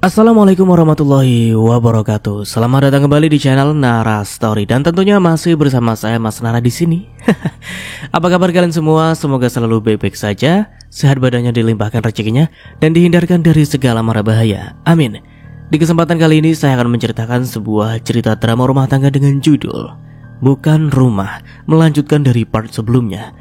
Assalamualaikum warahmatullahi wabarakatuh. Selamat datang kembali di channel Nara Story dan tentunya masih bersama saya Mas Nara di sini. Apa kabar kalian semua? Semoga selalu baik-baik saja, sehat badannya, dilimpahkan rezekinya dan dihindarkan dari segala mara bahaya. Amin. Di kesempatan kali ini saya akan menceritakan sebuah cerita drama rumah tangga dengan judul Bukan Rumah, melanjutkan dari part sebelumnya.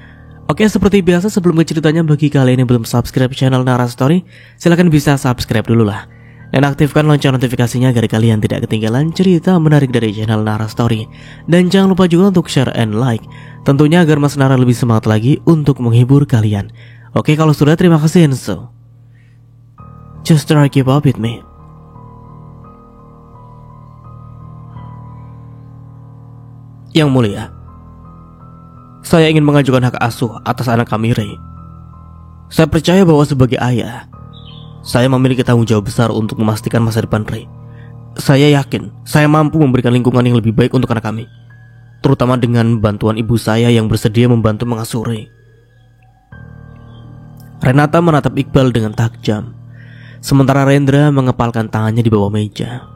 Oke, seperti biasa sebelum ke ceritanya, bagi kalian yang belum subscribe channel Nara Story, silahkan bisa subscribe dulu lah. Dan aktifkan lonceng notifikasinya agar kalian tidak ketinggalan cerita menarik dari channel Nara Story. Dan jangan lupa juga untuk share and like, tentunya agar Mas Nara lebih semangat lagi untuk menghibur kalian. Oke, kalau sudah, terima kasih. And so just try keep up with me. Yang mulia, saya ingin mengajukan hak asuh atas anak kami, Ray. Saya percaya bahwa sebagai ayah, saya memiliki tanggung jawab besar untuk memastikan masa depan Ray. Saya yakin saya mampu memberikan lingkungan yang lebih baik untuk anak kami, terutama dengan bantuan ibu saya yang bersedia membantu mengasuh Ray. Renata menatap Iqbal dengan tajam, sementara Rendra mengepalkan tangannya di bawah meja.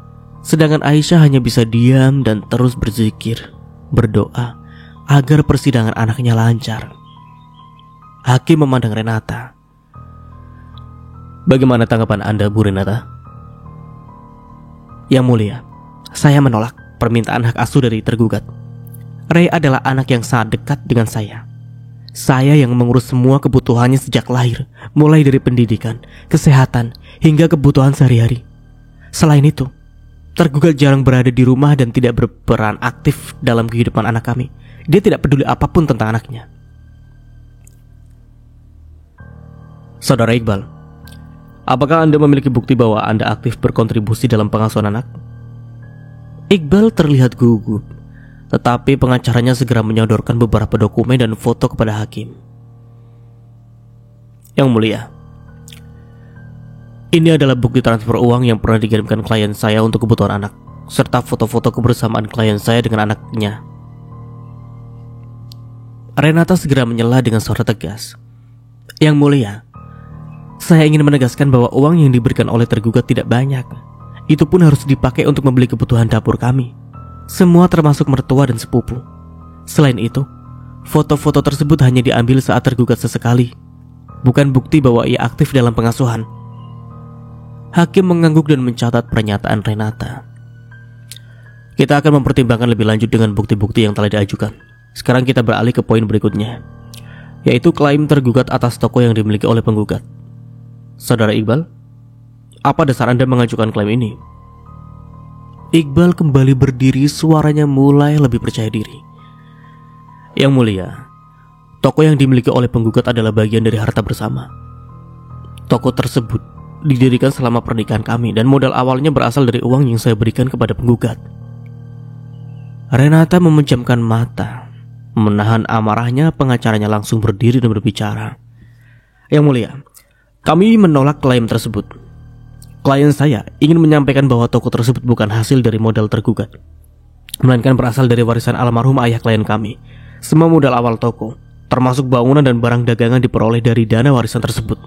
Sedangkan Aisyah hanya bisa diam dan terus berzikir, berdoa agar persidangan anaknya lancar. Hakim memandang Renata. Bagaimana tanggapan Anda, Bu Renata? Yang mulia, saya menolak permintaan hak asuh dari tergugat. Ray adalah anak yang sangat dekat dengan saya. Saya yang mengurus semua kebutuhannya sejak lahir, mulai dari pendidikan, kesehatan, hingga kebutuhan sehari-hari. Selain itu, tergugat jarang berada di rumah dan tidak berperan aktif dalam kehidupan anak kami. Dia tidak peduli apapun tentang anaknya. Saudara Iqbal, apakah Anda memiliki bukti bahwa Anda aktif berkontribusi dalam pengasuhan anak? Iqbal terlihat gugup, tetapi pengacaranya segera menyodorkan beberapa dokumen dan foto kepada hakim. Yang mulia, ini adalah bukti transfer uang yang pernah dikirimkan klien saya untuk kebutuhan anak, serta foto-foto kebersamaan klien saya dengan anaknya. Renata segera menyela dengan suara tegas. Yang mulia, saya ingin menegaskan bahwa uang yang diberikan oleh tergugat tidak banyak. Itu pun harus dipakai untuk membeli kebutuhan dapur kami, semua termasuk mertua dan sepupu. Selain itu, foto-foto tersebut hanya diambil saat tergugat sesekali, bukan bukti bahwa ia aktif dalam pengasuhan. Hakim mengangguk dan mencatat pernyataan Renata. Kita akan mempertimbangkan lebih lanjut dengan bukti-bukti yang telah diajukan. Sekarang kita beralih ke poin berikutnya, yaitu klaim tergugat atas toko yang dimiliki oleh penggugat. Saudara Iqbal, apa dasar Anda mengajukan klaim ini? Iqbal kembali berdiri, suaranya mulai lebih percaya diri. Yang mulia, toko yang dimiliki oleh penggugat adalah bagian dari harta bersama. Toko tersebut didirikan selama pernikahan kami dan modal awalnya berasal dari uang yang saya berikan kepada penggugat. Renata memejamkan mata. Menahan amarahnya, pengacaranya langsung berdiri dan berbicara. Yang mulia, kami menolak klaim tersebut. Klien saya ingin menyampaikan bahwa toko tersebut bukan hasil dari modal tergugat, melainkan berasal dari warisan almarhum ayah klien kami. Semua modal awal toko, termasuk bangunan dan barang dagangan, diperoleh dari dana warisan tersebut.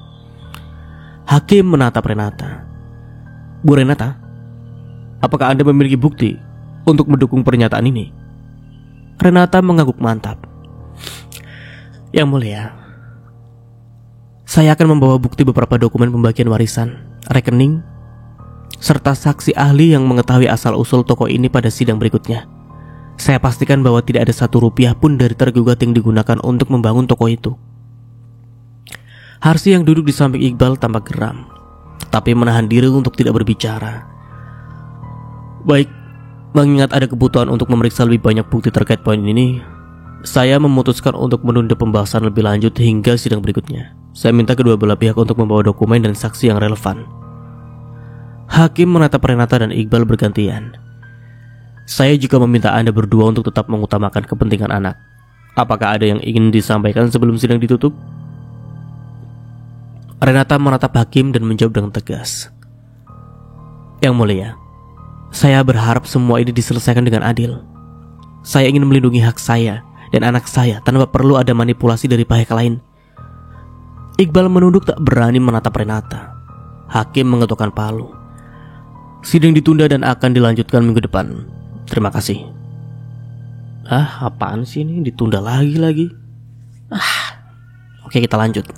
Hakim menatap Renata. Bu Renata, apakah Anda memiliki bukti untuk mendukung pernyataan ini? Renata mengangguk mantap. Yang mulia, saya akan membawa bukti beberapa dokumen pembagian warisan, rekening, serta saksi ahli yang mengetahui asal-usul toko ini pada sidang berikutnya. Saya pastikan bahwa tidak ada satu rupiah pun dari tergugat yang digunakan untuk membangun toko itu. Harsi yang duduk di samping Iqbal tampak geram, tetapi menahan diri untuk tidak berbicara. Baik, mengingat ada kebutuhan untuk memeriksa lebih banyak bukti terkait poin ini, saya memutuskan untuk menunda pembahasan lebih lanjut hingga sidang berikutnya. Saya minta kedua belah pihak untuk membawa dokumen dan saksi yang relevan. Hakim menatap Renata dan Iqbal bergantian. Saya juga meminta Anda berdua untuk tetap mengutamakan kepentingan anak. Apakah ada yang ingin disampaikan sebelum sidang ditutup? Renata menatap Hakim dan menjawab dengan tegas. Yang mulia, saya berharap semua ini diselesaikan dengan adil. Saya ingin melindungi hak saya dan anak saya tanpa perlu ada manipulasi dari pihak lain. Iqbal menunduk tak berani menatap Renata. Hakim mengetukkan palu. Sidang ditunda dan akan dilanjutkan minggu depan. Terima kasih. Apaan sih ini? Ditunda lagi. Oke, kita lanjut.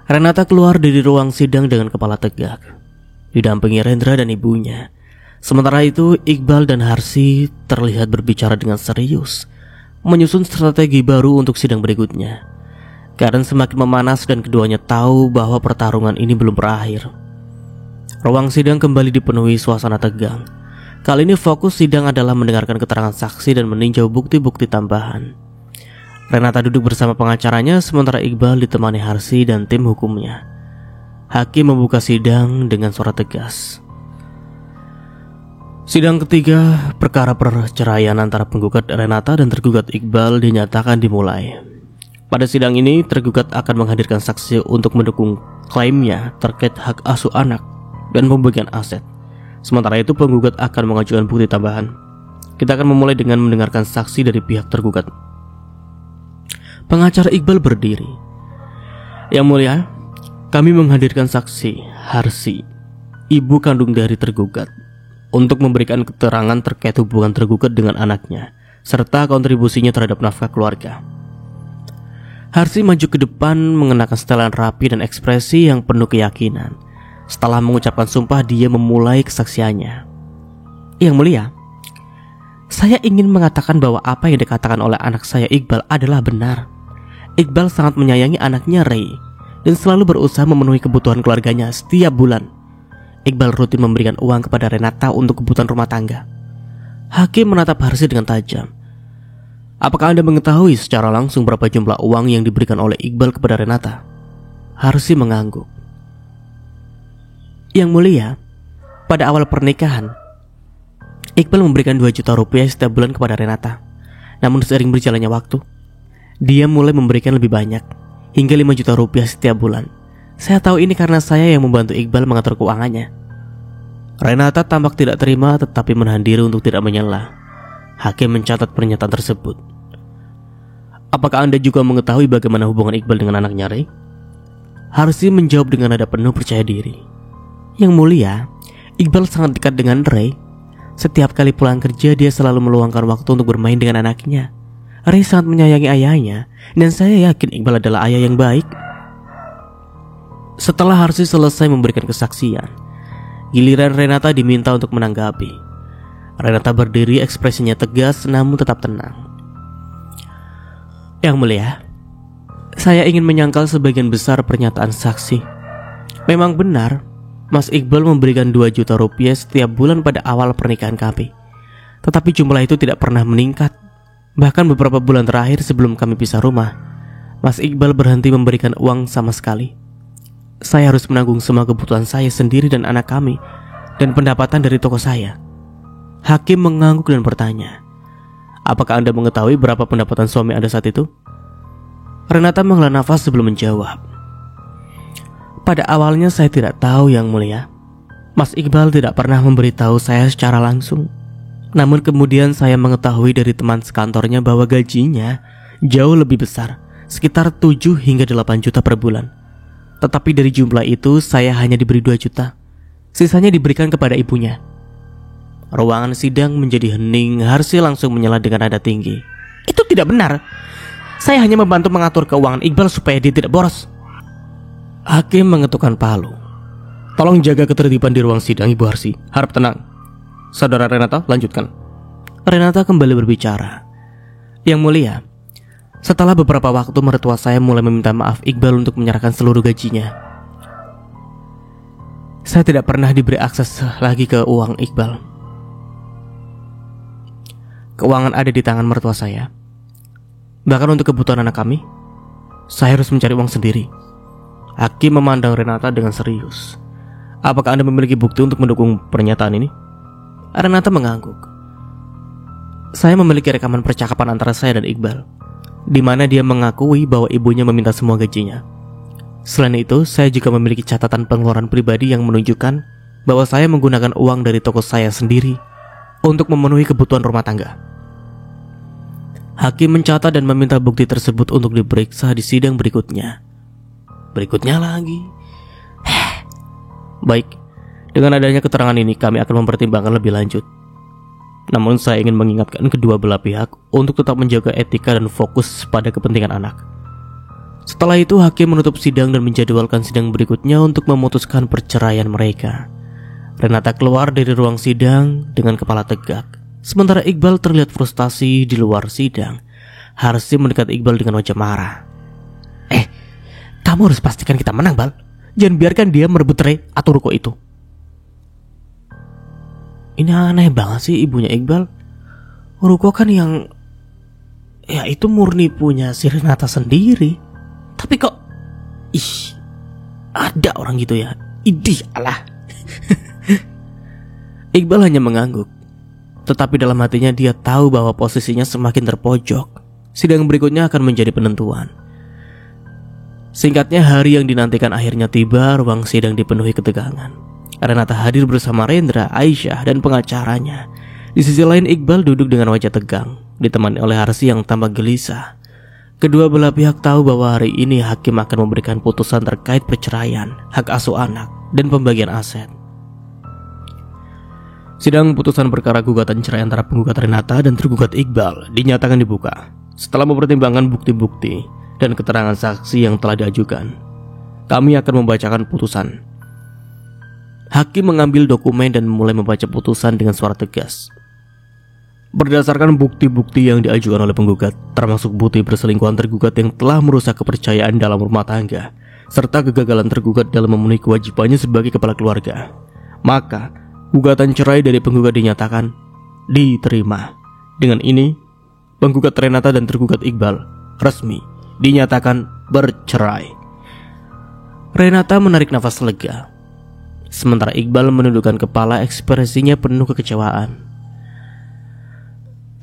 Renata keluar dari ruang sidang dengan kepala tegak, didampingi Rendra dan ibunya. Sementara itu, Iqbal dan Harsy terlihat berbicara dengan serius, menyusun strategi baru untuk sidang berikutnya. Keadaan semakin memanas dan keduanya tahu bahwa pertarungan ini belum berakhir. Ruang sidang kembali dipenuhi suasana tegang. Kali ini fokus sidang adalah mendengarkan keterangan saksi dan meninjau bukti-bukti tambahan. Renata duduk bersama pengacaranya, sementara Iqbal ditemani Harsy dan tim hukumnya. Hakim membuka sidang dengan suara tegas. Sidang ketiga, perkara perceraian antara penggugat Renata dan tergugat Iqbal dinyatakan dimulai. Pada sidang ini, tergugat akan menghadirkan saksi untuk mendukung klaimnya terkait hak asuh anak dan pembagian aset. Sementara itu, penggugat akan mengajukan bukti tambahan. Kita akan memulai dengan mendengarkan saksi dari pihak tergugat. Pengacara Iqbal berdiri. Yang mulia, kami menghadirkan saksi Harsy, ibu kandung dari tergugat, untuk memberikan keterangan terkait hubungan tergugat dengan anaknya, serta kontribusinya terhadap nafkah keluarga. Harsy maju ke depan mengenakan setelan rapi dan ekspresi yang penuh keyakinan. Setelah mengucapkan sumpah, dia memulai kesaksiannya. Yang mulia, saya ingin mengatakan bahwa apa yang dikatakan oleh anak saya Iqbal adalah benar. Iqbal sangat menyayangi anaknya Ray dan selalu berusaha memenuhi kebutuhan keluarganya setiap bulan. Iqbal rutin memberikan uang kepada Renata untuk kebutuhan rumah tangga. Hakim menatap Harsy dengan tajam. Apakah Anda mengetahui secara langsung berapa jumlah uang yang diberikan oleh Iqbal kepada Renata? Harsy mengangguk. Yang mulia, pada awal pernikahan, Iqbal memberikan 2 juta rupiah setiap bulan kepada Renata. Namun seiring berjalannya waktu, dia mulai memberikan lebih banyak, hingga 5 juta rupiah setiap bulan. Saya tahu ini karena saya yang membantu Iqbal mengatur keuangannya. Renata tampak tidak terima tetapi menahan diri untuk tidak menyela. Hakim mencatat pernyataan tersebut. Apakah Anda juga mengetahui bagaimana hubungan Iqbal dengan anaknya Ray? Harsy menjawab dengan nada penuh percaya diri. Yang mulia, Iqbal sangat dekat dengan Ray. Setiap kali pulang kerja, dia selalu meluangkan waktu untuk bermain dengan anaknya. Ray sangat menyayangi ayahnya, dan saya yakin Iqbal adalah ayah yang baik. Setelah Harsy selesai memberikan kesaksian, giliran Renata diminta untuk menanggapi. Renata berdiri, ekspresinya tegas namun tetap tenang. Yang mulia, saya ingin menyangkal sebagian besar pernyataan saksi. Memang benar, Mas Iqbal memberikan 2 juta rupiah setiap bulan pada awal pernikahan kami. Tetapi jumlah itu tidak pernah meningkat. Bahkan beberapa bulan terakhir sebelum kami pisah rumah, Mas Iqbal berhenti memberikan uang sama sekali. Saya harus menanggung semua kebutuhan saya sendiri dan anak kami, dan pendapatan dari toko saya. Hakim mengangguk dan bertanya, apakah Anda mengetahui berapa pendapatan suami Anda saat itu? Renata menghela nafas sebelum menjawab. Pada awalnya saya tidak tahu, Yang Mulia. Mas Iqbal tidak pernah memberitahu saya secara langsung. Namun kemudian saya mengetahui dari teman sekantornya bahwa gajinya jauh lebih besar, sekitar 7 hingga 8 juta per bulan. Tetapi dari jumlah itu saya hanya diberi 2 juta. Sisanya diberikan kepada ibunya. Ruangan sidang menjadi hening. Harsy langsung menyela dengan nada tinggi. Itu tidak benar. Saya hanya membantu mengatur keuangan Iqbal supaya dia tidak boros. Hakim mengetukkan palu. Tolong jaga ketertiban di ruang sidang, Ibu Harsy. Harap tenang. Saudara Renata, lanjutkan. Renata kembali berbicara. Yang Mulia, setelah beberapa waktu mertua saya mulai meminta maaf Iqbal untuk menyerahkan seluruh gajinya. Saya tidak pernah diberi akses lagi ke uang Iqbal. Keuangan ada di tangan mertua saya. Bahkan untuk kebutuhan anak kami, saya harus mencari uang sendiri. Hakim memandang Renata dengan serius. Apakah Anda memiliki bukti untuk mendukung pernyataan ini? Renata mengangguk. Saya memiliki rekaman percakapan antara saya dan Iqbal, di mana dia mengakui bahwa ibunya meminta semua gajinya. Selain itu, saya juga memiliki catatan pengeluaran pribadi yang menunjukkan bahwa saya menggunakan uang dari toko saya sendiri untuk memenuhi kebutuhan rumah tangga. Hakim mencatat dan meminta bukti tersebut untuk diperiksa di sidang berikutnya. Berikutnya lagi. Baik, Dengan adanya keterangan ini kami akan mempertimbangkan lebih lanjut. Namun saya ingin mengingatkan kedua belah pihak untuk tetap menjaga etika dan fokus pada kepentingan anak. Setelah itu hakim menutup sidang dan menjadwalkan sidang berikutnya untuk memutuskan perceraian mereka. Renata keluar dari ruang sidang dengan kepala tegak. Sementara Iqbal terlihat frustasi di luar sidang. Harsi mendekat Iqbal dengan wajah marah. Kamu harus pastikan kita menang, Bal. Jangan biarkan dia merebut Rey atau Ruko itu. Ini aneh banget sih ibunya Iqbal. Ruko kan yang itu murni punya si Renata sendiri. Tapi kok ada orang gitu ya. Idih alah. Iqbal hanya mengangguk. Tetapi dalam hatinya dia tahu bahwa posisinya semakin terpojok. Sidang berikutnya akan menjadi penentuan. Singkatnya, hari yang dinantikan akhirnya tiba. Ruang sidang dipenuhi ketegangan. Renata hadir bersama Rendra, Aisyah, dan pengacaranya. Di sisi lain Iqbal duduk dengan wajah tegang, ditemani oleh Harsi yang tampak gelisah. Kedua belah pihak tahu bahwa hari ini hakim akan memberikan putusan terkait perceraian, hak asuh anak, dan pembagian aset. Sidang putusan perkara gugatan cerai antara penggugat Renata dan tergugat Iqbal dinyatakan dibuka. Setelah mempertimbangkan bukti-bukti dan keterangan saksi yang telah diajukan, kami akan membacakan putusan. Hakim mengambil dokumen dan mulai membaca putusan dengan suara tegas. Berdasarkan bukti-bukti yang diajukan oleh penggugat, termasuk bukti perselingkuhan tergugat yang telah merusak kepercayaan dalam rumah tangga, serta kegagalan tergugat dalam memenuhi kewajibannya sebagai kepala keluarga, maka gugatan cerai dari penggugat dinyatakan diterima. Dengan ini, penggugat Renata dan tergugat Iqbal resmi dinyatakan bercerai. Renata menarik nafas lega, sementara Iqbal menundukkan kepala, ekspresinya penuh kekecewaan.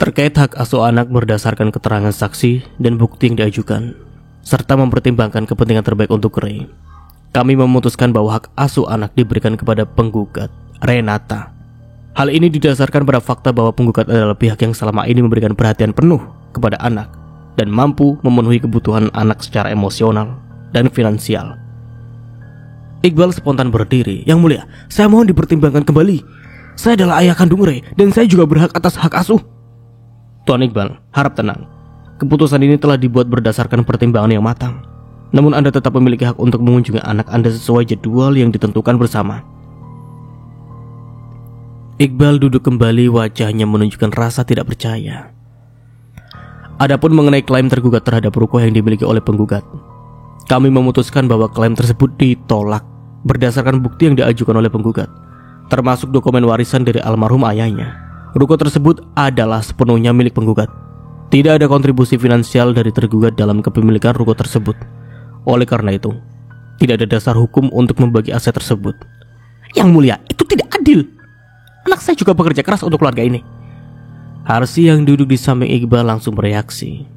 Terkait hak asuh anak berdasarkan keterangan saksi dan bukti yang diajukan, serta mempertimbangkan kepentingan terbaik untuk Rey, kami memutuskan bahwa hak asuh anak diberikan kepada penggugat Renata. Hal ini didasarkan pada fakta bahwa penggugat adalah pihak yang selama ini memberikan perhatian penuh kepada anak dan mampu memenuhi kebutuhan anak secara emosional dan finansial. Iqbal spontan berdiri. Yang mulia, saya mohon dipertimbangkan kembali. Saya adalah ayah kandung Rey dan saya juga berhak atas hak asuh. Tuan Iqbal, harap tenang. Keputusan ini telah dibuat berdasarkan pertimbangan yang matang. Namun Anda tetap memiliki hak untuk mengunjungi anak Anda sesuai jadwal yang ditentukan bersama. Iqbal duduk kembali, wajahnya menunjukkan rasa tidak percaya. Adapun mengenai klaim tergugat terhadap Ruko yang dimiliki oleh penggugat, kami memutuskan bahwa klaim tersebut ditolak berdasarkan bukti yang diajukan oleh penggugat, termasuk dokumen warisan dari almarhum ayahnya. Ruko tersebut adalah sepenuhnya milik penggugat. Tidak ada kontribusi finansial dari tergugat dalam kepemilikan Ruko tersebut. Oleh karena itu, tidak ada dasar hukum untuk membagi aset tersebut. Yang mulia, itu tidak adil. Anak saya juga bekerja keras untuk keluarga ini. Harsi yang duduk di samping Iqbal langsung bereaksi.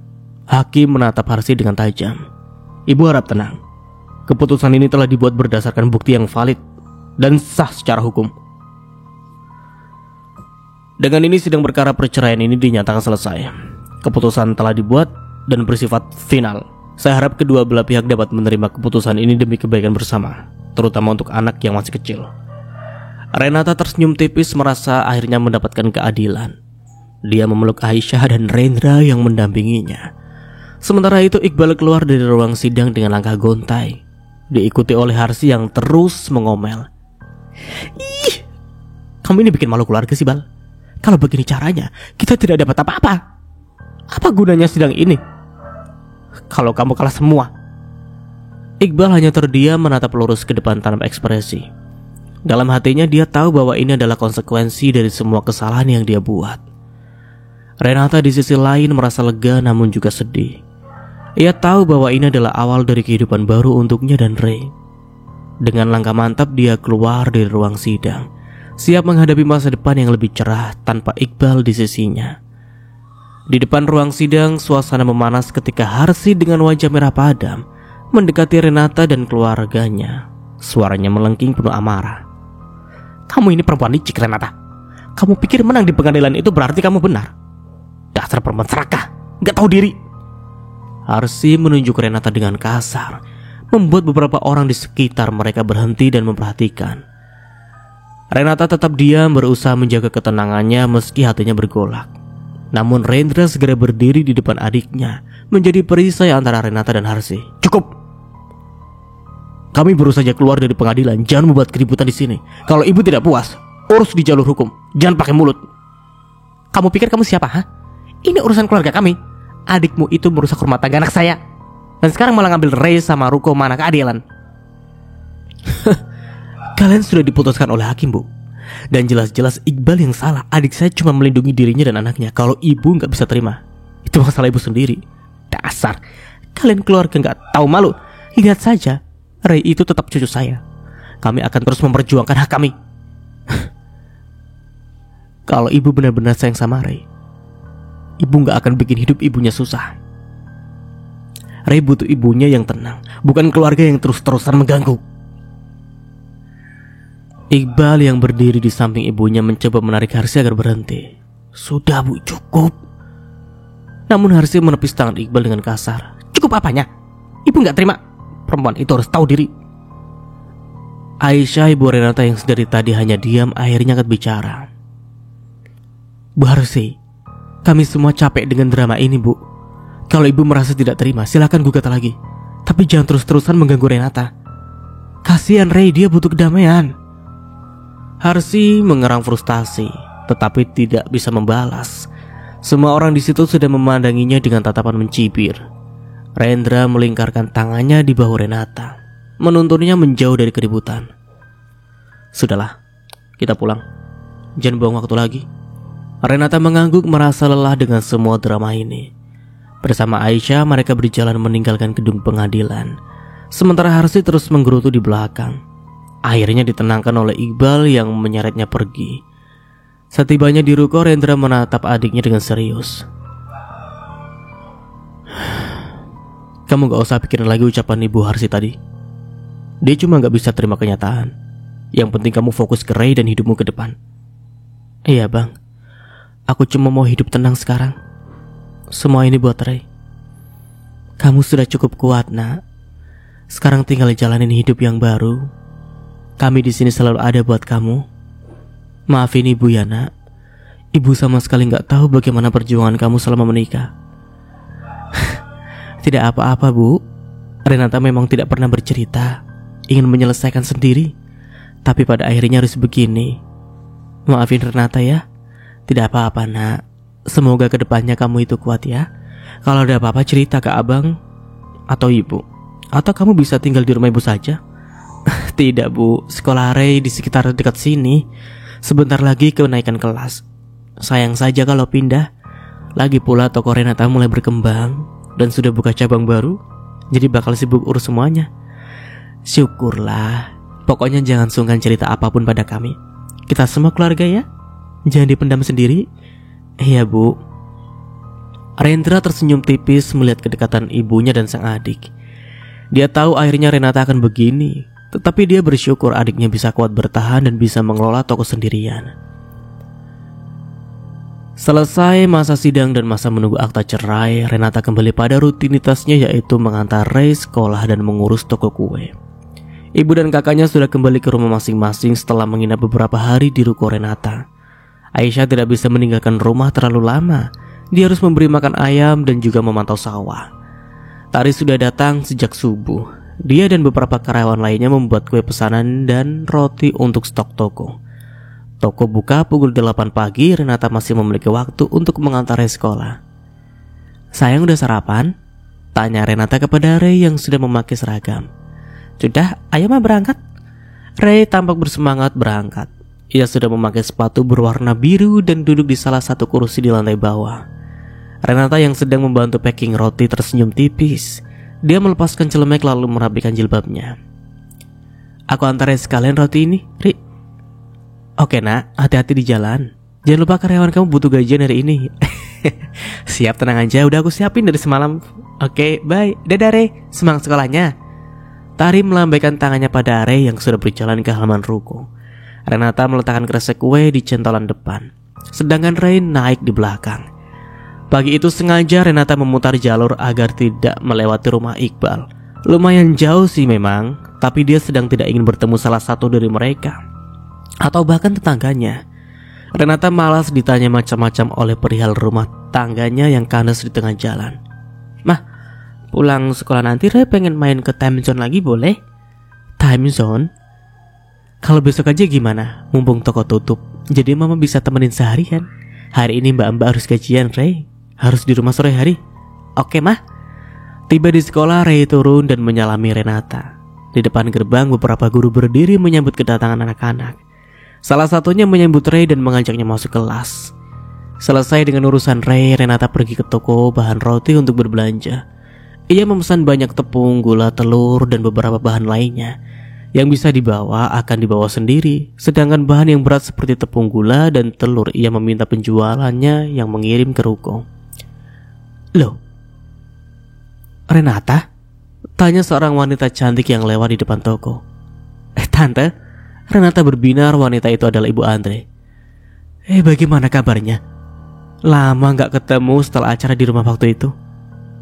Hakim menatap Harsi dengan tajam. Ibu harap tenang. Keputusan ini telah dibuat berdasarkan bukti yang valid dan sah secara hukum. Dengan ini sidang perkara perceraian ini dinyatakan selesai. Keputusan telah dibuat dan bersifat final. Saya harap kedua belah pihak dapat menerima keputusan ini demi kebaikan bersama, terutama untuk anak yang masih kecil. Renata tersenyum tipis merasa akhirnya mendapatkan keadilan. Dia memeluk Aisyah dan Rendra yang mendampinginya. Sementara itu Iqbal keluar dari ruang sidang dengan langkah gontai, diikuti oleh Harsi yang terus mengomel. Ih, kamu ini bikin malu keluarga sih, Bal. Kalau begini caranya, kita tidak dapat apa-apa. Apa gunanya sidang ini kalau kamu kalah semua? Iqbal hanya terdiam menatap lurus ke depan tanpa ekspresi. Dalam hatinya dia tahu bahwa ini adalah konsekuensi dari semua kesalahan yang dia buat. Renata di sisi lain merasa lega namun juga sedih. Ia tahu bahwa ini adalah awal dari kehidupan baru untuknya dan Rey. Dengan langkah mantap dia keluar dari ruang sidang, siap menghadapi masa depan yang lebih cerah tanpa Iqbal di sisinya. Di depan ruang sidang, suasana memanas ketika Harsi dengan wajah merah padam mendekati Renata dan keluarganya. Suaranya melengking penuh amarah. Kamu ini perempuan licik, Renata. Kamu pikir menang di pengadilan itu berarti kamu benar? Dasar perempuan serakah, gak tahu diri. Harsi menunjuk Renata dengan kasar, membuat beberapa orang di sekitar mereka berhenti dan memperhatikan. Renata tetap diam, berusaha menjaga ketenangannya meski hatinya bergolak. Namun Rendra segera berdiri di depan adiknya, menjadi perisai antara Renata dan Harsi. Cukup! Kami baru saja keluar dari pengadilan, jangan membuat keributan di sini. Kalau ibu tidak puas, urus di jalur hukum, jangan pakai mulut. Kamu pikir kamu siapa, ha? Ini urusan keluarga kami. Adikmu itu merusak rumah tangga anak saya, dan sekarang malah ngambil Ray sama Ruko, mana keadilan? Kalian sudah diputuskan oleh hakim, Bu. Dan jelas-jelas Iqbal yang salah. Adik saya cuma melindungi dirinya dan anaknya. Kalau ibu nggak bisa terima, itu masalah ibu sendiri. Dasar kalian keluarga nggak tahu malu. Lihat saja, Ray itu tetap cucu saya. Kami akan terus memperjuangkan hak kami. Kalau ibu benar-benar sayang sama Ray, ibu nggak akan bikin hidup ibunya susah. Ray butuh ibunya yang tenang, bukan keluarga yang terus-terusan mengganggu. Iqbal yang berdiri di samping ibunya mencoba menarik Harsi agar berhenti. Sudah, Bu, cukup. Namun Harsi menepis tangan Iqbal dengan kasar. Cukup apanya? Ibu nggak terima. Perempuan itu harus tahu diri. Aisyah, ibu Renata yang dari tadi hanya diam, akhirnya angkat bicara. Bu Harsi, kami semua capek dengan drama ini, Bu. Kalau ibu merasa tidak terima, silakan gugat lagi. Tapi jangan terus-terusan mengganggu Renata. Kasihan Ray, dia butuh kedamaian. Harsi mengerang frustasi, tetapi tidak bisa membalas. Semua orang di situ sudah memandanginya dengan tatapan mencibir. Rendra melingkarkan tangannya di bahu Renata, menuntunnya menjauh dari keributan. Sudahlah, kita pulang. Jangan buang waktu lagi. Renata mengangguk merasa lelah dengan semua drama ini. Bersama Aisyah, mereka berjalan meninggalkan gedung pengadilan. Sementara Harsi terus menggerutu di belakang. Akhirnya ditenangkan oleh Iqbal yang menyeretnya pergi. Setibanya di ruko, Rendra menatap adiknya dengan serius. Kamu gak usah pikirin lagi ucapan Ibu Harsi tadi. Dia cuma gak bisa terima kenyataan. Yang penting kamu fokus ke Ray dan hidupmu ke depan. Iya, Bang. Aku cuma mau hidup tenang sekarang. Semua ini buat Ray. Kamu sudah cukup kuat, Nak. Sekarang tinggal jalanin hidup yang baru. Kami di sini selalu ada buat kamu. Maafin Ibu ya, Nak. Ibu sama sekali gak tahu bagaimana perjuangan kamu selama menikah. Tidak apa-apa, Bu. Renata memang tidak pernah bercerita, ingin menyelesaikan sendiri. Tapi pada akhirnya harus begini. Maafin Renata ya. Tidak apa-apa, Nak. Semoga kedepannya kamu itu kuat ya. Kalau ada apa-apa cerita ke Abang atau Ibu. Atau kamu bisa tinggal di rumah Ibu saja. Tidak, Bu. Sekolah Ray di sekitar dekat sini. Sebentar lagi kenaikan kelas. Sayang saja kalau pindah. Lagi pula toko Renata mulai berkembang dan sudah buka cabang baru. Jadi bakal sibuk urus semuanya. Syukurlah. Pokoknya jangan sungkan cerita apapun pada kami. Kita semua keluarga ya. Jangan dipendam sendiri. Iya, Bu. Rendra tersenyum tipis melihat kedekatan ibunya dan sang adik. Dia tahu akhirnya Renata akan begini. Tetapi dia bersyukur adiknya bisa kuat bertahan dan bisa mengelola toko sendirian. Selesai masa sidang dan masa menunggu akta cerai, Renata kembali pada rutinitasnya, yaitu mengantar Ray sekolah dan mengurus toko kue. Ibu dan kakaknya sudah kembali ke rumah masing-masing setelah menginap beberapa hari di ruko Renata. Aisyah tidak bisa meninggalkan rumah terlalu lama. Dia harus memberi makan ayam dan juga memantau sawah. Tari sudah datang sejak subuh. Dia dan beberapa karyawan lainnya membuat kue pesanan dan roti untuk stok toko. Toko buka pukul 8 pagi. Renata masih memiliki waktu untuk mengantar Ray sekolah. Sayang, udah sarapan? Tanya Renata kepada Ray yang sudah memakai seragam. Sudah, ayo mah berangkat. Ray tampak bersemangat berangkat. Ia sudah memakai sepatu berwarna biru dan duduk di salah satu kursi di lantai bawah. Renata yang sedang membantu packing roti tersenyum tipis. Dia melepaskan celemek lalu merapikan jilbabnya. Aku antar sekalian roti ini, Ri. Oke, Nak, hati-hati di jalan. Jangan lupa karyawan kamu butuh gajian hari ini. Siap, tenang aja, udah aku siapin dari semalam. Oke, bye. Dadah, Ray. Semangat sekolahnya. Tari melambaikan tangannya pada Ray yang sudah berjalan ke halaman ruko. Renata meletakkan kresek kue di centolan depan, sedangkan Ray naik di belakang. Pagi itu sengaja Renata memutar jalur agar tidak melewati rumah Iqbal. Lumayan jauh sih memang, tapi dia sedang tidak ingin bertemu salah satu dari mereka. atau bahkan tetangganya. Renata malas ditanya macam-macam oleh perihal rumah tangganya yang kandas di tengah jalan. "Mah, pulang sekolah nanti Re pengen main ke time zone lagi boleh?" "Time zone? Kalau besok aja gimana? Mumpung toko tutup, jadi mama bisa temenin seharian. Hari ini mbak-mbak harus gajian Re, harus di rumah sore hari." "Oke mah." Tiba di sekolah, Ray turun dan menyalami Renata. Di depan gerbang beberapa guru berdiri menyambut kedatangan anak-anak. Salah satunya menyambut Ray dan mengajaknya masuk kelas. Selesai dengan urusan Ray, Renata pergi ke toko bahan roti untuk berbelanja. Ia memesan banyak tepung, gula, telur, dan beberapa bahan lainnya. Yang bisa dibawa akan dibawa sendiri. Sedangkan bahan yang berat seperti tepung, gula, dan telur ia meminta penjualannya yang mengirim ke ruko. "Loh, Renata?" tanya seorang wanita cantik yang lewat di depan toko. "Tante," Renata berbinar wanita itu adalah Ibu Andre. Bagaimana kabarnya? Lama gak ketemu setelah acara di rumah waktu itu."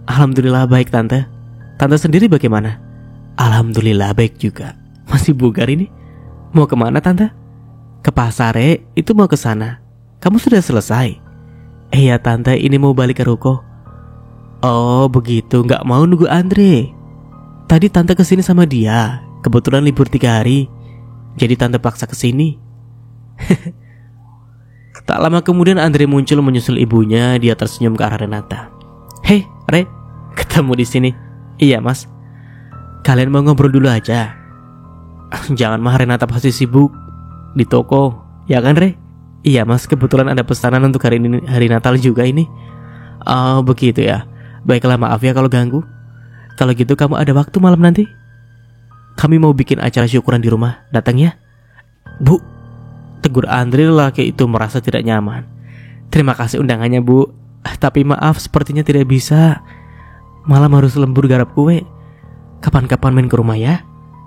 "Alhamdulillah baik Tante. Tante sendiri bagaimana?" "Alhamdulillah baik juga. Masih bugar ini. Mau kemana Tante?" "Ke pasar itu mau ke sana. Kamu sudah selesai?" "Iya Tante, ini mau balik ke ruko." "Oh begitu, gak mau nunggu Andre. Tadi Tante kesini sama dia. Kebetulan libur 3 hari. Jadi Tante paksa kesini." Tak lama kemudian Andre muncul menyusul ibunya. Dia tersenyum ke arah Renata. "Hei Re, ketemu di sini." "Iya mas." "Kalian mau ngobrol dulu aja?" "Jangan mah, Renata pasti sibuk di toko. Ya kan Re?" "Iya mas, kebetulan ada pesanan untuk hari ini, hari Natal juga ini." "Oh begitu ya. Baiklah, maaf ya kalau ganggu. Kalau gitu kamu ada waktu malam nanti? Kami mau bikin acara syukuran di rumah. Datang ya." "Bu," tegur Andre. Lelaki itu merasa tidak nyaman. "Terima kasih undangannya Bu, tapi maaf sepertinya tidak bisa. Malam harus lembur garap kue. Kapan-kapan main ke rumah ya.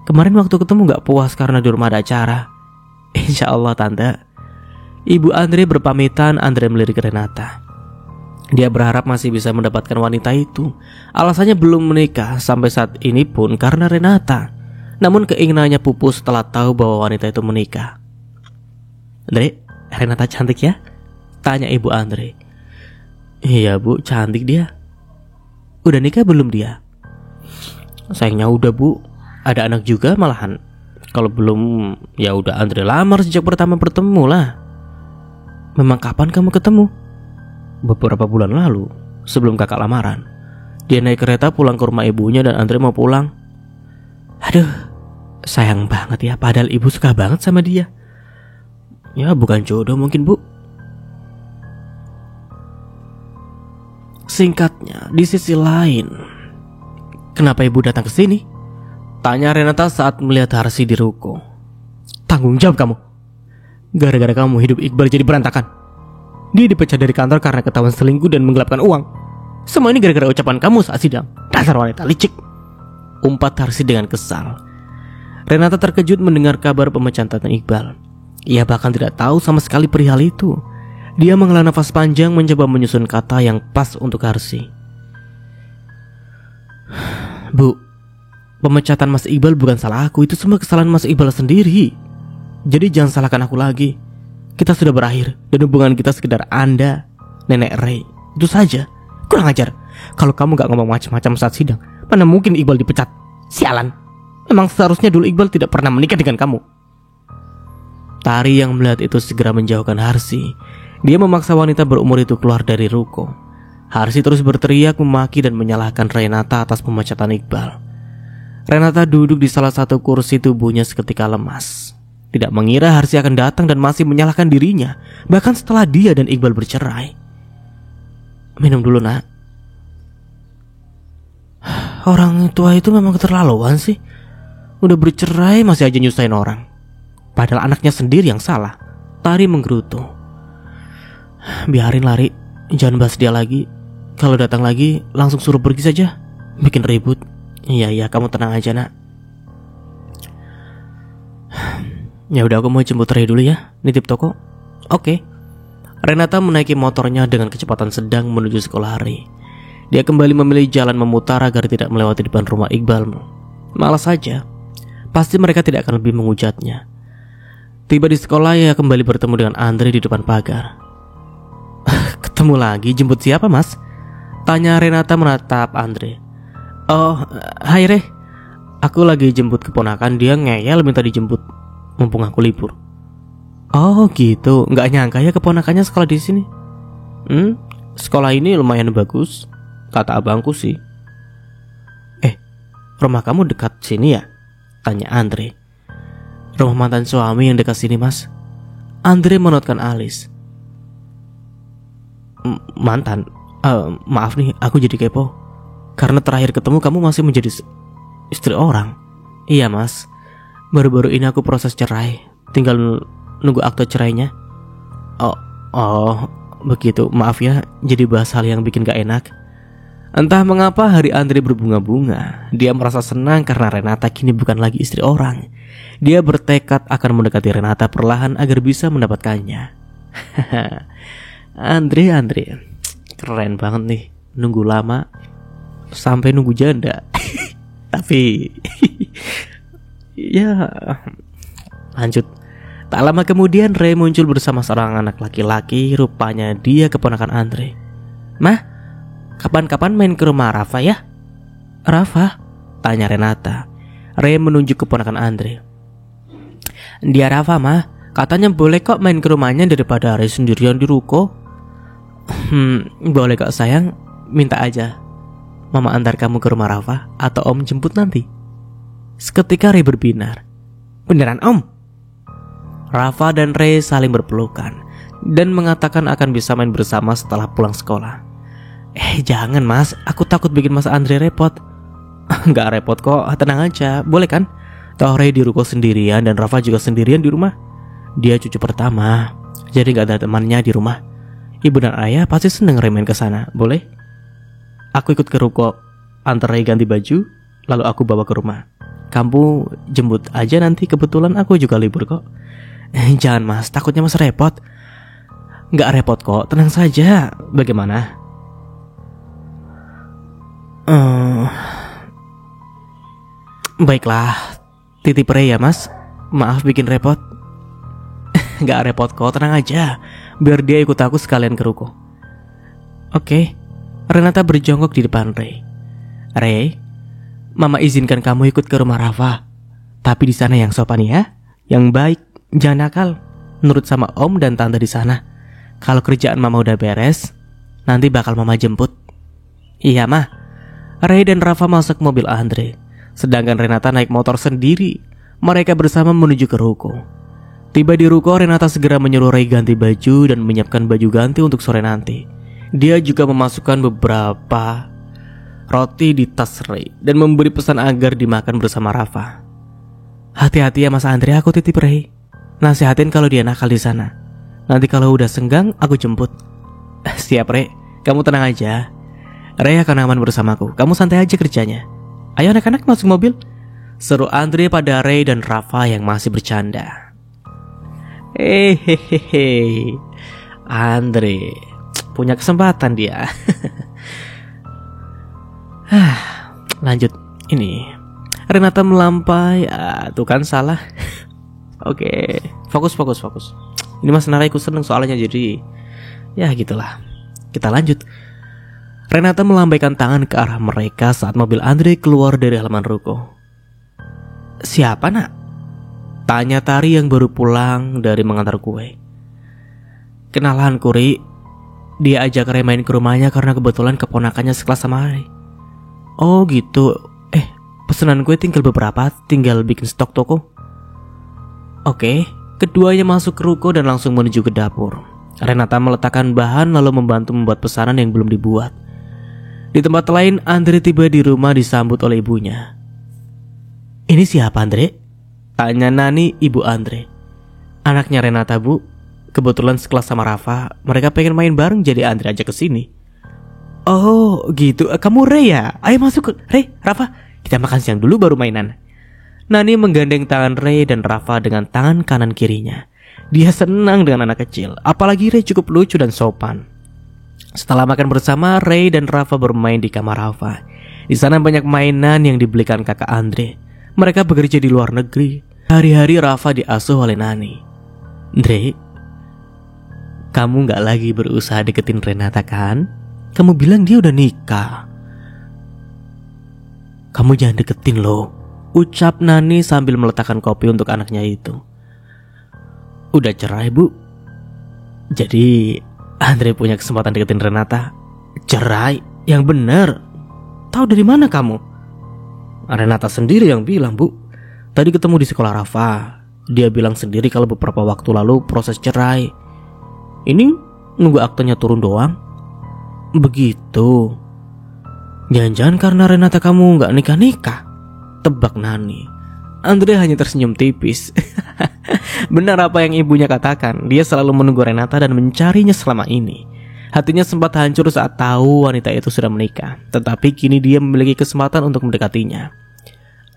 Kemarin waktu ketemu gak puas karena di rumah ada acara." "Insya Allah Tante." Ibu Andre berpamitan. Andre melirik Renata. Dia berharap masih bisa mendapatkan wanita itu. Alasannya belum menikah sampai saat ini pun karena Renata. Namun keinginannya pupus setelah tahu bahwa wanita itu menikah. "Andre, Renata cantik ya?" tanya Ibu Andre. "Iya Bu, cantik dia." "Udah nikah belum dia?" "Sayangnya udah Bu. Ada anak juga malahan. Kalau belum, ya udah Andre lamar sejak pertama bertemu lah." "Memang kapan kamu ketemu?" "Beberapa bulan lalu, sebelum kakak lamaran. Dia naik kereta pulang ke rumah ibunya dan Andre mau pulang." "Aduh, sayang banget ya, padahal ibu suka banget sama dia." "Ya bukan jodoh mungkin Bu." Singkatnya, di sisi lain, "Kenapa ibu datang ke sini?" tanya Renata saat melihat Harsi di ruko. "Tanggung jawab kamu. Gara-gara kamu hidup Iqbal jadi berantakan. Dia dipecat dari kantor karena ketahuan selingkuh dan menggelapkan uang. Semua ini gara-gara ucapan kamu saat sidang. Dasar wanita licik," umpat Harsi dengan kesal. Renata terkejut mendengar kabar pemecatan Iqbal. Ia bahkan tidak tahu sama sekali perihal itu. Dia menghela nafas panjang mencoba menyusun kata yang pas untuk Harsi. "Bu, pemecatan Mas Iqbal bukan salah aku. Itu semua kesalahan Mas Iqbal sendiri. Jadi jangan salahkan aku lagi. Kita sudah berakhir dan hubungan kita sekedar Anda, Nenek Ray. Itu saja. Kurang ajar. Kalau kamu gak ngomong macam-macam saat sidang, mana mungkin Iqbal dipecat. Sialan. Memang seharusnya dulu Iqbal tidak pernah menikah dengan kamu." Tari yang melihat itu segera menjauhkan Harsi. Dia memaksa wanita berumur itu keluar dari ruko. Harsi terus berteriak, memaki dan menyalahkan Renata atas pemecatan Iqbal. Renata duduk di salah satu kursi, tubuhnya seketika lemas. Tidak mengira Harsi akan datang dan masih menyalahkan dirinya, bahkan setelah dia dan Iqbal bercerai. "Minum dulu nak." Orang tua itu memang keterlaluan sih. Udah bercerai masih aja nyusahin orang. Padahal anaknya sendiri yang salah. Tari menggerutu. "Biarin Lari, jangan bahas dia lagi. Kalau datang lagi langsung suruh pergi saja. Bikin ribut." Iya, kamu tenang aja nak." "Ya udah, aku mau jemput Ray dulu ya, nitip toko." "Oke." Renata menaiki motornya dengan kecepatan sedang menuju sekolah Ray. Dia kembali memilih jalan memutar agar tidak melewati depan rumah Iqbal. Malas saja. Pasti mereka tidak akan lebih menghujatnya. Tiba di sekolah, ia kembali bertemu dengan Andre di depan pagar. Ketemu lagi, jemput siapa mas? Tanya Renata menatap Andre. Oh, hai Re. Aku lagi jemput keponakan, dia ngeyel minta dijemput mumpung aku libur. Oh gitu, nggak nyangka ya keponakannya sekolah di sini. Sekolah ini lumayan bagus, kata abangku sih. Rumah kamu dekat sini ya? Tanya Andre. Rumah mantan suami yang dekat sini mas. Andre menotkan alis. Mantan? Maaf nih, aku jadi kepo. Karena terakhir ketemu kamu masih menjadi istri orang. Iya mas, baru-baru ini aku proses cerai. Tinggal nunggu akte cerainya. Oh, begitu. Maaf ya, jadi bahas hal yang bikin gak enak. Entah mengapa hari Andre berbunga-bunga. Dia merasa senang karena Renata kini bukan lagi istri orang. Dia bertekad akan mendekati Renata perlahan agar bisa mendapatkannya. Andre, keren banget nih. Nunggu lama sampai nunggu janda. Tapi ya lanjut. Tak lama kemudian Ray muncul bersama seorang anak laki-laki. Rupanya dia keponakan Andre. Mah, kapan-kapan main ke rumah Rafa ya? Rafa? Tanya Renata. Ray menunjuk keponakan Andre. Dia Rafa mah, katanya boleh kok main ke rumahnya daripada Ray sendirian di ruko. Boleh kok sayang, minta aja Mama antar kamu ke rumah Rafa atau Om jemput nanti. Seketika Ray berbinar. Beneran Om? Rafa dan Ray saling berpelukan dan mengatakan akan bisa main bersama setelah pulang sekolah. Jangan mas, aku takut bikin mas Andre repot. Gak repot kok, tenang aja, boleh kan? Toh Ray di ruko sendirian dan Rafa juga sendirian di rumah. Dia cucu pertama, jadi gak ada temannya di rumah. Ibu dan ayah pasti seneng Ray main kesana, boleh? Aku ikut ke ruko, antar Ray ganti baju, lalu aku bawa ke rumah. Kamu jemput aja nanti, kebetulan aku juga libur kok. Jangan mas, takutnya mas repot. Gak repot kok, tenang saja. Bagaimana? Baiklah, titip Ray ya mas. Maaf bikin repot. Gak repot kok, tenang aja. Biar dia ikut aku sekalian ke ruko. Oke. Renata berjongkok di depan Ray. Ray, Mama izinkan kamu ikut ke rumah Rafa. Tapi di sana yang sopan ya, yang baik, jangan nakal. Nurut sama Om dan Tante di sana. Kalau kerjaan Mama udah beres, nanti bakal Mama jemput. Iya mah. Ray dan Rafa masuk mobil Andre, sedangkan Renata naik motor sendiri. Mereka bersama menuju ke ruko. Tiba di ruko, Renata segera menyuruh Ray ganti baju dan menyiapkan baju ganti untuk sore nanti. Dia juga memasukkan beberapa roti di tas Ray dan memberi pesan agar dimakan bersama Rafa. Hati-hati ya Mas Andre, aku titip Ray. Nasihatin kalau dia nakal di sana. Nanti kalau udah senggang, aku jemput. Siap Ray, kamu tenang aja. Ray akan aman bersamaku, kamu santai aja kerjanya. Ayo anak-anak masuk mobil, seru Andre pada Ray dan Rafa yang masih bercanda. Hehehe, Andre punya kesempatan dia. Lanjut. Ini Renata melampai. Tuh kan salah. Oke, fokus. Ini Mas Nara ikut seneng soalnya, jadi ya gitulah. Kita lanjut. Renata melambaikan tangan ke arah mereka saat mobil Andre keluar dari halaman ruko. Siapa nak? Tanya Tari yang baru pulang dari mengantar kue. Kenalan Kuri. Dia ajak Ray main ke rumahnya karena kebetulan keponakannya sekelas sama Ray. Oh gitu. Pesanan gue tinggal beberapa, tinggal bikin stok toko. Oke. Keduanya masuk ke ruko dan langsung menuju ke dapur. Renata meletakkan bahan lalu membantu membuat pesanan yang belum dibuat. Di tempat lain, Andre tiba di rumah disambut oleh ibunya. Ini siapa Andre? Tanya Nani, ibu Andre. Anaknya Renata bu. Kebetulan sekelas sama Rafa. Mereka pengen main bareng, jadi Andre ajak ke sini. Oh gitu, kamu Ray ya? Ayo masuk Ray, Rafa. Kita makan siang dulu baru mainan. Nani menggandeng tangan Ray dan Rafa dengan tangan kanan kirinya. Dia senang dengan anak kecil, apalagi Ray cukup lucu dan sopan. Setelah makan bersama, Ray dan Rafa bermain di kamar Rafa. Di sana banyak mainan yang dibelikan kakak Andre. Mereka bekerja di luar negeri. Hari-hari Rafa diasuh oleh Nani. Dre, kamu gak lagi berusaha deketin Renata kan? Kamu bilang dia udah nikah. Kamu jangan deketin loh, ucap Nani sambil meletakkan kopi untuk anaknya itu. Udah cerai bu. Jadi Andre punya kesempatan deketin Renata. Cerai? Yang bener. Tahu dari mana kamu? Renata sendiri yang bilang bu. Tadi ketemu di sekolah Rafa. Dia bilang sendiri kalau beberapa waktu lalu proses cerai. Ini nunggu aktenya turun doang. Begitu. Jangan-jangan karena Renata kamu gak nikah-nikah, tebak Nani. Andre hanya tersenyum tipis. Benar apa yang ibunya katakan. Dia selalu menunggu Renata dan mencarinya selama ini. Hatinya sempat hancur saat tahu wanita itu sudah menikah. Tetapi kini dia memiliki kesempatan untuk mendekatinya.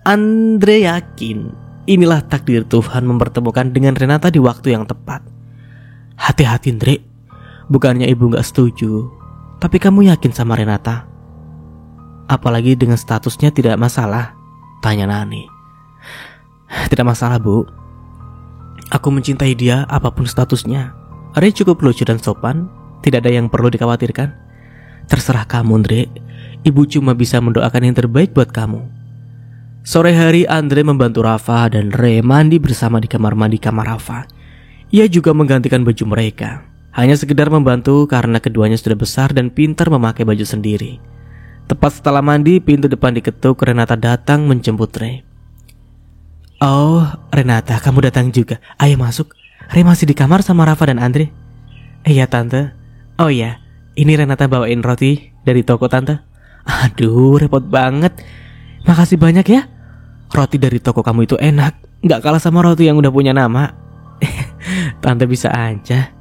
Andre yakin inilah takdir Tuhan mempertemukan dengan Renata di waktu yang tepat. Hati-hati Andre. Bukannya ibu gak setuju, tapi kamu yakin sama Renata? Apalagi dengan statusnya tidak masalah, tanya Nani. Tidak masalah bu. Aku mencintai dia apapun statusnya. Ray cukup lucu dan sopan. Tidak ada yang perlu dikhawatirkan. Terserah kamu Andre. Ibu cuma bisa mendoakan yang terbaik buat kamu. Sore hari Andre membantu Rafa dan Ray mandi bersama di kamar mandi kamar Rafa. Ia juga menggantikan baju mereka. Hanya sekedar membantu karena keduanya sudah besar dan pintar memakai baju sendiri. Tepat setelah mandi, pintu depan diketuk. Renata datang menjemput Ray. Oh, Renata, kamu datang juga. Ayo masuk. Ray masih di kamar sama Rafa dan Andre. Iya tante. Oh iya, ini Renata bawain roti dari toko tante. Aduh, repot banget. Makasih banyak ya. Roti dari toko kamu itu enak. Gak kalah sama roti yang udah punya nama. Tante bisa aja.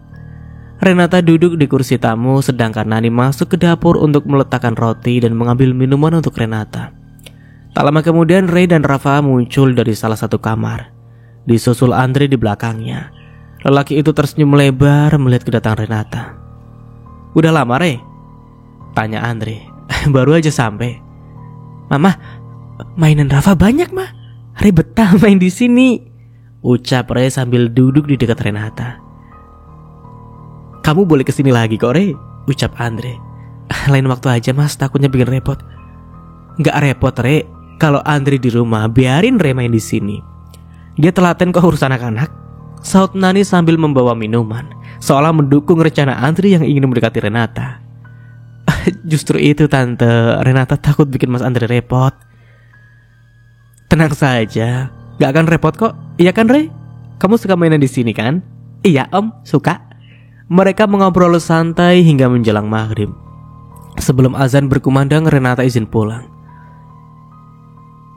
Renata duduk di kursi tamu sedangkan Nani masuk ke dapur untuk meletakkan roti dan mengambil minuman untuk Renata. Tak lama kemudian Ray dan Rafa muncul dari salah satu kamar. Disusul Andre di belakangnya. Lelaki itu tersenyum lebar melihat kedatangan Renata. Udah lama Ray? Tanya Andre. Baru aja sampai. Mama, mainan Rafa banyak mah. Ray betah main di sini. Ucap Ray sambil duduk di dekat Renata. Kamu boleh kesini lagi kok Ray, ucap Andre. Lain waktu aja mas, takutnya bikin repot. Gak repot Ray, kalau Andre di rumah biarin Ray main di sini. Dia telaten kok urus anak-anak, saut Nani sambil membawa minuman, seolah mendukung rencana Andre yang ingin mendekati Renata. Justru itu tante, Renata takut bikin mas Andre repot. Tenang saja, gak akan repot kok, iya kan Ray? Kamu suka mainan di sini kan? Iya om, suka. Mereka mengobrol santai hingga menjelang maghrib. Sebelum azan berkumandang, Renata izin pulang.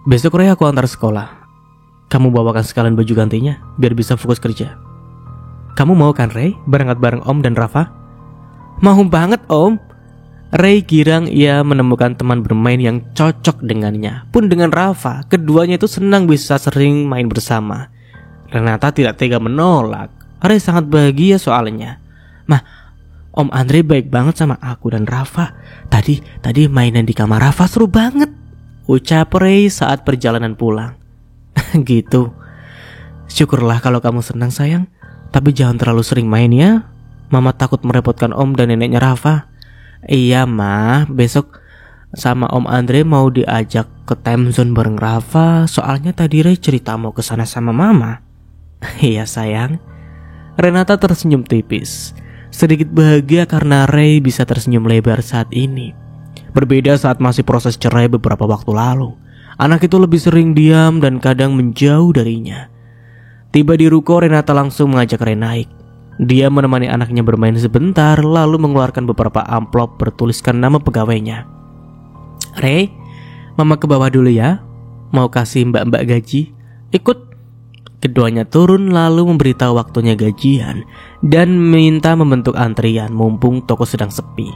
Besok Ray aku antar sekolah. Kamu bawakan sekalian baju gantinya biar bisa fokus kerja. Kamu mau kan Ray berangkat bareng Om dan Rafa? Mau banget Om. Ray girang ia menemukan teman bermain yang cocok dengannya. Pun dengan Rafa, keduanya itu senang bisa sering main bersama. Renata tidak tega menolak. Ray sangat bahagia soalnya. Mah, Om Andre baik banget sama aku dan Rafa. Tadi mainan di kamar Rafa seru banget, ucap Ray saat perjalanan pulang. Gitu. Syukurlah kalau kamu senang sayang. Tapi jangan terlalu sering main ya. Mama takut merepotkan Om dan neneknya Rafa. Iya mah, besok sama Om Andre mau diajak ke time zone bareng Rafa. Soalnya tadi Ray cerita mau kesana sama Mama. Iya sayang. Renata tersenyum tipis. Sedikit bahagia karena Ray bisa tersenyum lebar saat ini. Berbeda saat masih proses cerai beberapa waktu lalu. Anak itu lebih sering diam dan kadang menjauh darinya. Tiba di ruko, Renata langsung mengajak Ray naik. Dia menemani anaknya bermain sebentar, lalu mengeluarkan beberapa amplop bertuliskan nama pegawainya. Ray, Mama ke bawah dulu ya. Mau kasih mbak-mbak gaji. Ikut. Keduanya turun lalu memberitahu waktunya gajian dan minta membentuk antrian mumpung toko sedang sepi.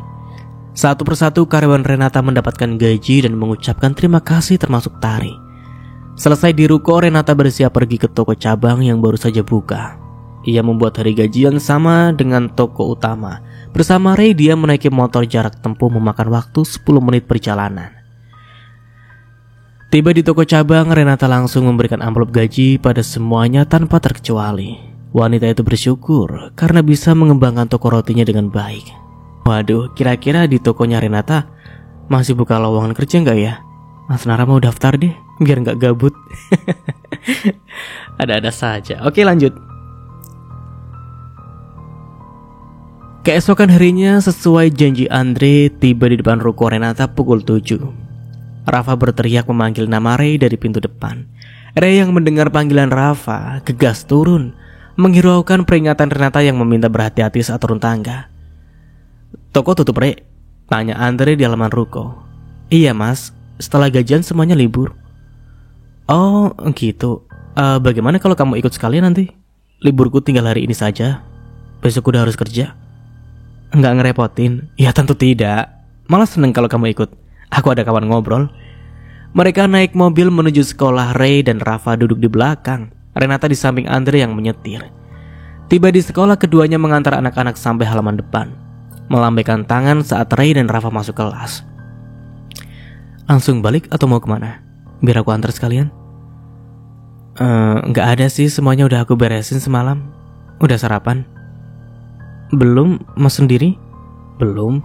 Satu persatu karyawan Renata mendapatkan gaji dan mengucapkan terima kasih termasuk Tari. Selesai di ruko, Renata bersiap pergi ke toko cabang yang baru saja buka. Ia membuat hari gajian sama dengan toko utama. Bersama Ray dia menaiki motor jarak tempuh memakan waktu 10 menit perjalanan. Tiba di toko cabang, Renata langsung memberikan amplop gaji pada semuanya tanpa terkecuali. Wanita itu bersyukur karena bisa mengembangkan toko rotinya dengan baik. Waduh, kira-kira di tokonya Renata masih buka lowongan kerja nggak ya? Mas Nara mau daftar deh, biar nggak gabut. Ada-ada saja. Oke, lanjut. Keesokan harinya, sesuai janji Andre tiba di depan ruko Renata pukul 7. Rafa berteriak memanggil nama Ray dari pintu depan. Ray yang mendengar panggilan Rafa gegas turun, menghiraukan peringatan Renata yang meminta berhati-hati saat turun tangga. "Toko tutup, Ray?" tanya Andre di halaman ruko. "Iya mas, setelah gajian semuanya libur." "Oh gitu, bagaimana kalau kamu ikut sekalian nanti? Liburku tinggal hari ini saja, besok udah harus kerja." "Nggak ngerepotin?" "Ya tentu tidak, malah seneng kalau kamu ikut. Aku ada kawan ngobrol." Mereka naik mobil menuju sekolah. Ray dan Rafa duduk di belakang, Renata di samping Andre yang menyetir. Tiba di sekolah, keduanya mengantar anak-anak sampai halaman depan, melambaikan tangan saat Ray dan Rafa masuk kelas. "Langsung balik atau mau kemana? Biar aku antar sekalian." Nggak ada sih, semuanya udah aku beresin semalam." "Udah sarapan?" "Belum, mas sendiri?" "Belum,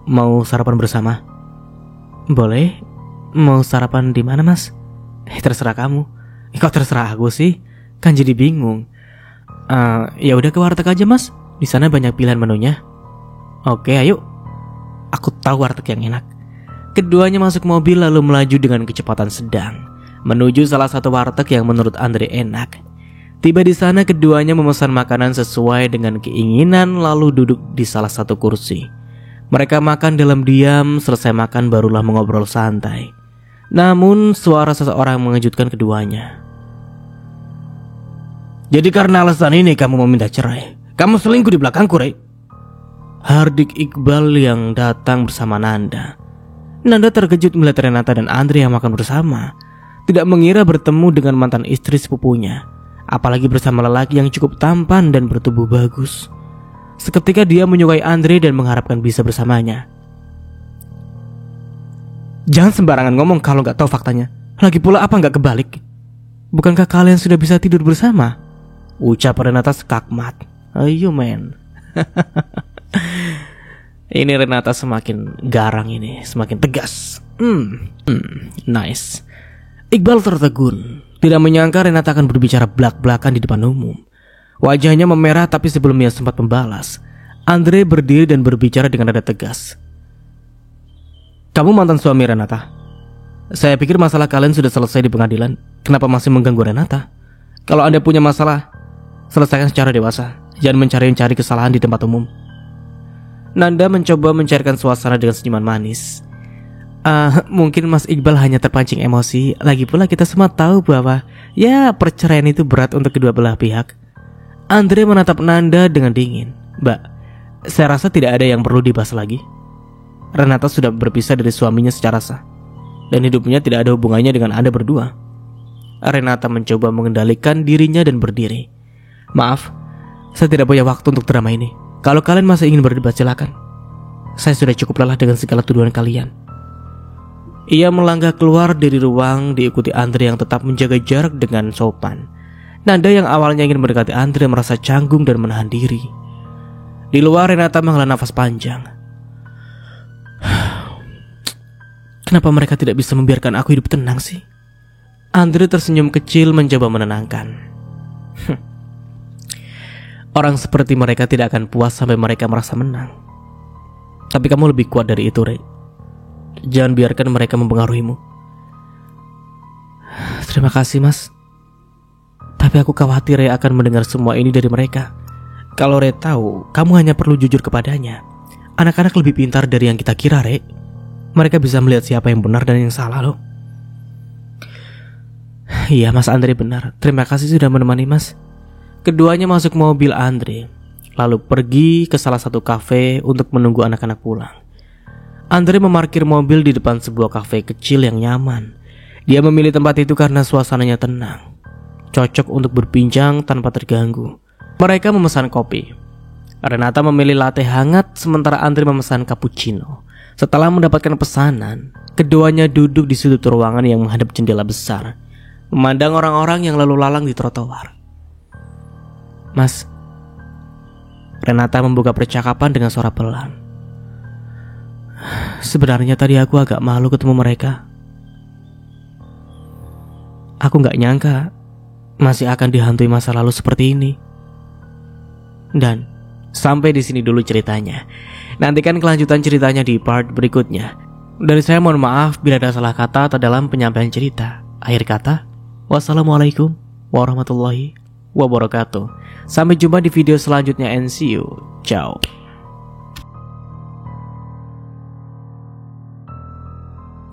mau sarapan bersama?" "Boleh, mau sarapan di mana mas?" Terserah kamu." "Kok terserah aku sih? Kan jadi bingung." Ya udah ke warteg aja mas, di sana banyak pilihan menunya." "Oke, ayo." "Aku tahu warteg yang enak." Keduanya masuk mobil lalu melaju dengan kecepatan sedang menuju salah satu warteg yang menurut Andre enak. Tiba di sana, keduanya memesan makanan sesuai dengan keinginan lalu duduk di salah satu kursi. Mereka makan dalam diam, selesai makan barulah mengobrol santai. Namun suara seseorang mengejutkan keduanya. "Jadi karena alasan ini kamu meminta cerai? Kamu selingkuh di belakangku, Ray?" Hardik Iqbal yang datang bersama Nanda. Nanda terkejut melihat Renata dan Andre yang makan bersama. Tidak mengira bertemu dengan mantan istri sepupunya, apalagi bersama lelaki yang cukup tampan dan bertubuh bagus. Seketika dia menyukai Andre dan mengharapkan bisa bersamanya. "Jangan sembarangan ngomong kalau gak tahu faktanya. Lagi pula apa gak kebalik? Bukankah kalian sudah bisa tidur bersama?" ucap Renata sekakmat. "Ayo men." Ini Renata semakin garang ini, semakin tegas. Nice. Iqbal tertegun, tidak menyangka Renata akan berbicara blak-blakan di depan umum. Wajahnya memerah, tapi sebelumnya sempat membalas. Andre berdiri dan berbicara dengan nada tegas. "Kamu mantan suami Renata. Saya pikir masalah kalian sudah selesai di pengadilan. Kenapa masih mengganggu Renata? Kalau Anda punya masalah, selesaikan secara dewasa. Jangan mencari kesalahan di tempat umum." Nanda mencoba mencairkan suasana dengan senyuman manis. Mungkin Mas Iqbal hanya terpancing emosi. Lagi pula kita semua tahu bahwa ya perceraian itu berat untuk kedua belah pihak." Andre menatap Nanda dengan dingin. "Mbak, saya rasa tidak ada yang perlu dibahas lagi. Renata sudah berpisah dari suaminya secara sah, dan hidupnya tidak ada hubungannya dengan Anda berdua." Renata mencoba mengendalikan dirinya dan berdiri. "Maaf, saya tidak punya waktu untuk drama ini. Kalau kalian masih ingin berdebat silakan. Saya sudah cukup lelah dengan segala tuduhan kalian." Ia melangkah keluar dari ruang diikuti Andre yang tetap menjaga jarak dengan sopan. Nanda yang awalnya ingin mendekati Andre merasa canggung dan menahan diri. Di luar, Renata menghela nafas panjang. Kenapa mereka tidak bisa membiarkan aku hidup tenang sih? Andre tersenyum kecil mencoba menenangkan. Orang seperti mereka tidak akan puas sampai mereka merasa menang. Tapi kamu lebih kuat dari itu, Ray. Jangan biarkan mereka mempengaruhimu. Terima kasih, Mas. Tapi aku khawatir Ray akan mendengar semua ini dari mereka. Kalau Ray tahu, kamu hanya perlu jujur kepadanya. Anak-anak lebih pintar dari yang kita kira, Ray. Mereka bisa melihat siapa yang benar dan yang salah loh. Iya, Mas Andre benar. Terima kasih sudah menemani, Mas. Keduanya masuk mobil Andre, lalu pergi ke salah satu kafe untuk menunggu anak-anak pulang. Andre memarkir mobil di depan sebuah kafe kecil yang nyaman. Dia memilih tempat itu karena suasananya tenang, cocok untuk berbincang tanpa terganggu. Mereka memesan kopi. Renata memilih latte hangat, sementara Andre memesan cappuccino. Setelah mendapatkan pesanan, keduanya duduk di sudut ruangan yang menghadap jendela besar, memandang orang-orang yang lalu lalang di trotoar. Mas. Renata membuka percakapan dengan suara pelan. Sebenarnya tadi aku agak malu ketemu mereka. Aku gak nyangka masih akan dihantui masa lalu seperti ini. Dan sampai di sini dulu ceritanya. Nantikan kelanjutan ceritanya di part berikutnya. Dari saya mohon maaf bila ada salah kata atau dalam penyampaian cerita. Akhir kata, wassalamualaikum warahmatullahi wabarakatuh. Sampai jumpa di video selanjutnya and see you. Ciao.